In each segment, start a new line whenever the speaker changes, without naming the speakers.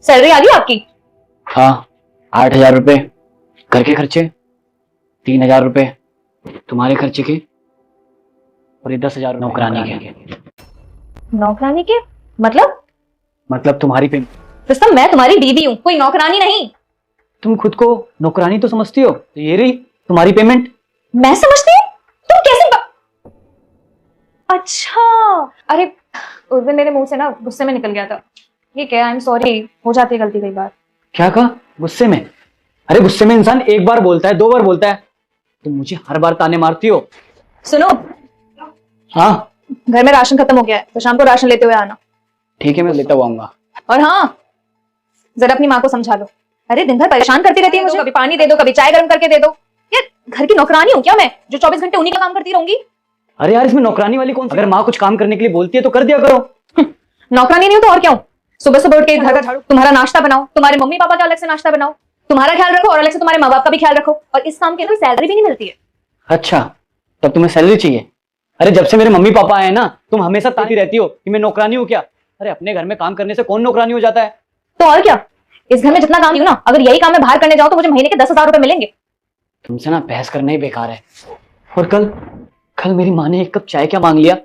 Salary आ गई आपकी?
हाँ, 8,000 रुपए घर के खर्चे, 3,000 रुपए तुम्हारे खर्चे के, और ये 10,000 नौकरानी के।
नौकरानी के
मतलब तुम्हारी पेमेंट।
रुस्तम, मैं तुम्हारी दीदी हूँ, कोई नौकरानी नहीं।
तुम खुद को नौकरानी तो समझती हो, तो ये रही तुम्हारी पेमेंट।
मैं समझती हूँ? तुम कैसे अच्छा, अरे उस दिन मेरे मुंह से ना गुस्से में निकल गया था। ठीक है, आई एम सॉरी, हो जाती है गलती कई बार।
क्या कहा? गुस्से में? अरे गुस्से में इंसान एक बार बोलता है, 2 बार बोलता है, तुम मुझे हर बार ताने मारती हो।
सुनो,
हाँ
घर में राशन खत्म हो गया है, तो शाम को राशन लेते हुए आना।
ठीक है, मैं लेता हुआ आऊंगा।
और हाँ, जरा अपनी माँ को समझा लो। अरे दिन भर परेशान करती रहती है मुझे, कभी पानी दे दो, कभी चाय गर्म करके दे दो। यार घर की नौकरानी हूँ क्या मैं, जो 24 घंटे उन्हीं का काम करती रहूंगी?
अरे यार, इसमें नौकरानी वाली कौन सी? अगर माँ कुछ काम करने के लिए बोलती है तो कर दिया करो।
नौकरानी नहीं हो तो और क्या हूँ? सुबह सुबह उठ के घर का झाड़ू, तुम्हारा नाश्ता बनाओ, तुम्हारे मम्मी पापा का अलग से नाश्ता बनाओ, तुम्हारा ख्याल रखो और अलग से तुम्हारे माँ बाप का भी ख्याल रखो। और इस काम की कोई सैलरी भी नहीं मिलती है।
अच्छा, तब तुम्हें सैलरी चाहिए? अरे जब से मेरे मम्मी पापा आए ना, तुम हमेशा ताती रहती हो कि मैं नौकरानी हूँ क्या। अरे अपने घर में काम करने से कौन नौकरानी हो जाता है?
तो और क्या, इस घर में जितना काम ना, अगर यही काम मैं बाहर करने जाऊँ तो मुझे महीने के 10,000 रुपए मिलेंगे।
तुमसे ना बहस करना ही बेकार है। और कल मेरी माँ ने 1 कप चाय क्या मांग लिया,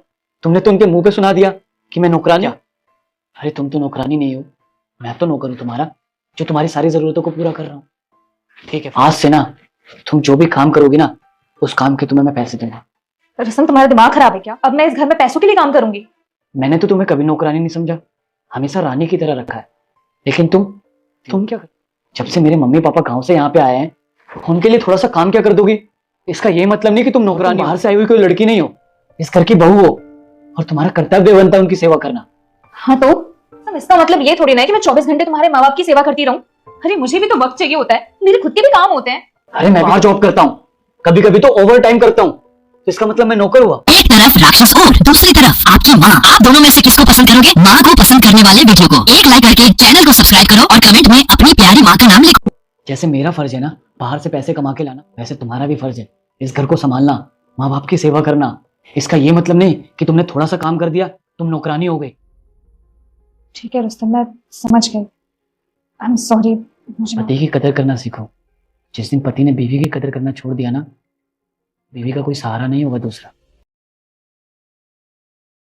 तुमने तो उनके मुंह पे सुना दिया कि मैं नौकरानी। अरे तुम तो नौकरानी नहीं हो, मैं तो नौकर हूं तुम्हारा, जो तुम्हारी सारी जरूरतों को पूरा कर रहा हूँ। ठीक है, आज से ना तुम जो भी काम करोगी ना, उस काम के तुम्हें मैं पैसे दूंगा।
रसम, तुम्हारा दिमाग खराब है क्या? अब मैं इस घर में पैसों के लिए काम करूंगी?
मैंने तो तुम्हें कभी नौकरानी नहीं समझा, हमेशा रानी की तरह रखा है। लेकिन तुम क्या कर? जब से मेरे मम्मी पापा गांव से यहाँ पे आए हैं, उनके लिए थोड़ा सा काम क्या कर दोगी? इसका ये मतलब नहीं कि तुम नौकरानी, बाहर से आई हुई कोई लड़की नहीं हो, इस घर की बहू हो, और तुम्हारा कर्तव्य बनता है उनकी सेवा करना।
हाँ तो इसका मतलब ये थोड़ी ना है कि मैं 24 घंटे तुम्हारे माँ बाप की सेवा करती रहूं। अरे मुझे भी तो वक्त चाहिए होता है, मेरे खुद के भी काम होते हैं।
अरे मैं बाहर जॉब करता हूँ, कभी कभी तो ओवर टाइम करता हूँ, तो इसका मतलब मैं नौकर हुआ?
एक तरफ राक्षस और दूसरी तरफ आपकी माँ, आप दोनों में से किसको पसंद करोगे? माँ को पसंद करने वाले वीडियो को एक लाइक करके चैनल को सब्सक्राइब करो और कमेंट में अपनी प्यारी माँ का नाम लिखो।
जैसे मेरा फर्ज है ना बाहर से पैसे कमा के लाना, वैसे तुम्हारा भी फर्ज है इस घर को संभालना, माँ बाप की सेवा करना। इसका ये मतलब नहीं कि तुमने थोड़ा सा काम कर दिया तुम नौकरानी हो गई।
ठीक है रुस्तम, मैं समझ गई, आई एम सॉरी।
पति की कदर करना सीखो। जिस दिन पति ने बीवी की कदर करना छोड़ दिया ना, बीवी का कोई सहारा नहीं होगा दूसरा।